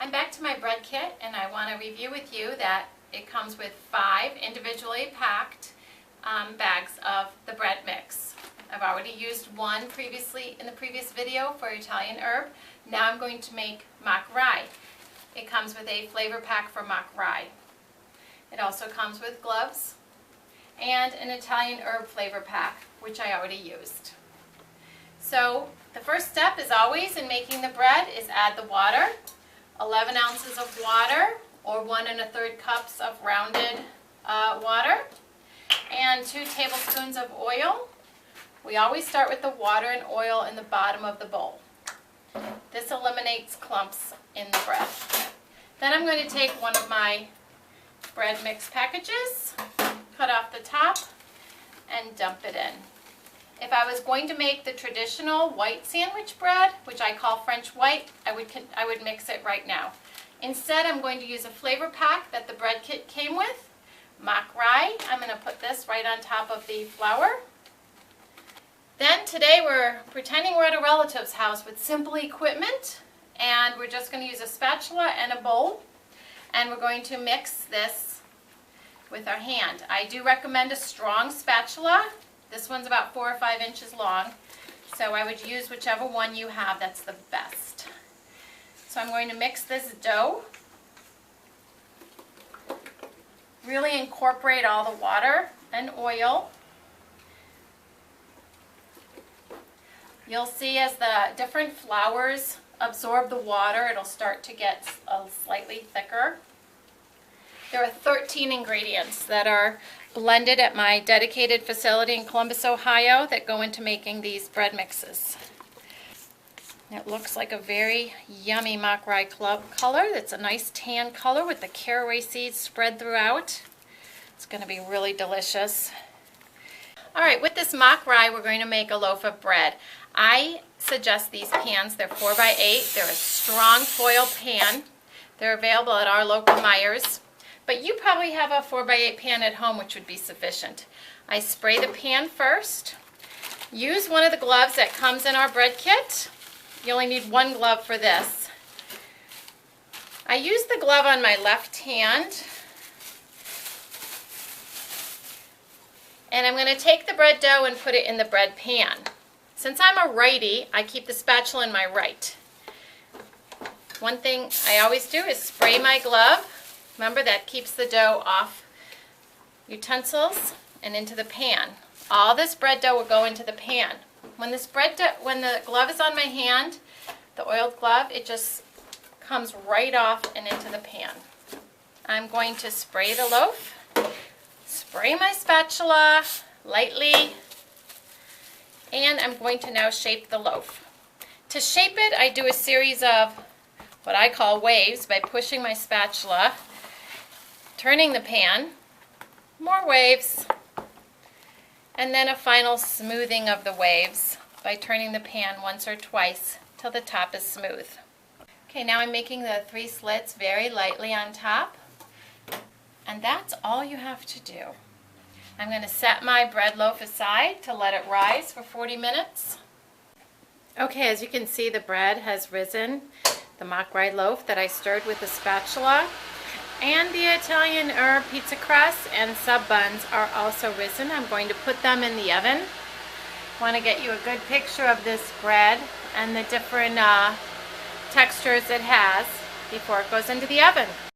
I'm back to my bread kit, and I want to review with you that it comes with 5 individually packed bags of the bread mix. I've already used one previously in the previous video for Italian herb. Now I'm going to make mock rye. It comes with a flavor pack for mock rye. It also comes with gloves and an Italian herb flavor pack, which I already used. So the first step, as always, in making the bread is add the water. 11 ounces of water, or 1 1/3 cups of rounded water, and 2 tablespoons of oil. We always start with the water and oil in the bottom of the bowl. This eliminates clumps in the bread. Then I'm going to take one of my bread mix packages, cut off the top, and dump it in. If I was going to make the traditional white sandwich bread, which I call French white, I would mix it right now. Instead, I'm going to use a flavor pack that the bread kit came with, mock rye. I'm going to put this right on top of the flour. Then today we're pretending we're at a relative's house with simple equipment, and we're just going to use a spatula and a bowl, and we're going to mix this with our hand. I do recommend a strong spatula. This one's about 4 or 5 inches long, so I would use whichever one you have that's the best. So I'm going to mix this dough. Really incorporate all the water and oil. You'll see as the different flours absorb the water, it'll start to get slightly thicker. There are 13 ingredients that are blended at my dedicated facility in Columbus, Ohio, that go into making these bread mixes. It looks like a very yummy mock rye color. It's a nice tan color with the caraway seeds spread throughout. It's going to be really delicious. Alright, with this mock rye, we're going to make a loaf of bread. I suggest these pans. They're 4x8. They're a strong foil pan. They're available at our local Meijer's. But you probably have a 4x8 pan at home, which would be sufficient. I spray the pan first. Use one of the gloves that comes in our bread kit. You only need 1 glove for this. I use the glove on my left hand. And I'm going to take the bread dough and put it in the bread pan. Since I'm a righty, I keep the spatula in my right. One thing I always do is spray my glove. Remember, that keeps the dough off utensils and into the pan. All this bread dough will go into the pan. When the glove is on my hand, the oiled glove, it just comes right off and into the pan. I'm going to spray the loaf, spray my spatula lightly, and I'm going to now shape the loaf. To shape it, I do a series of what I call waves by pushing my spatula, turning the pan, more waves, and then a final smoothing of the waves by turning the pan once or twice till the top is smooth. Okay, now I'm making the 3 slits very lightly on top, and that's all you have to do. I'm going to set my bread loaf aside to let it rise for 40 minutes. Okay, as you can see, the bread has risen. The mock rye loaf that I stirred with a spatula, and the Italian herb pizza crust and sub buns are also risen. I'm going to put them in the oven. I want to get you a good picture of this bread and the different textures it has before it goes into the oven.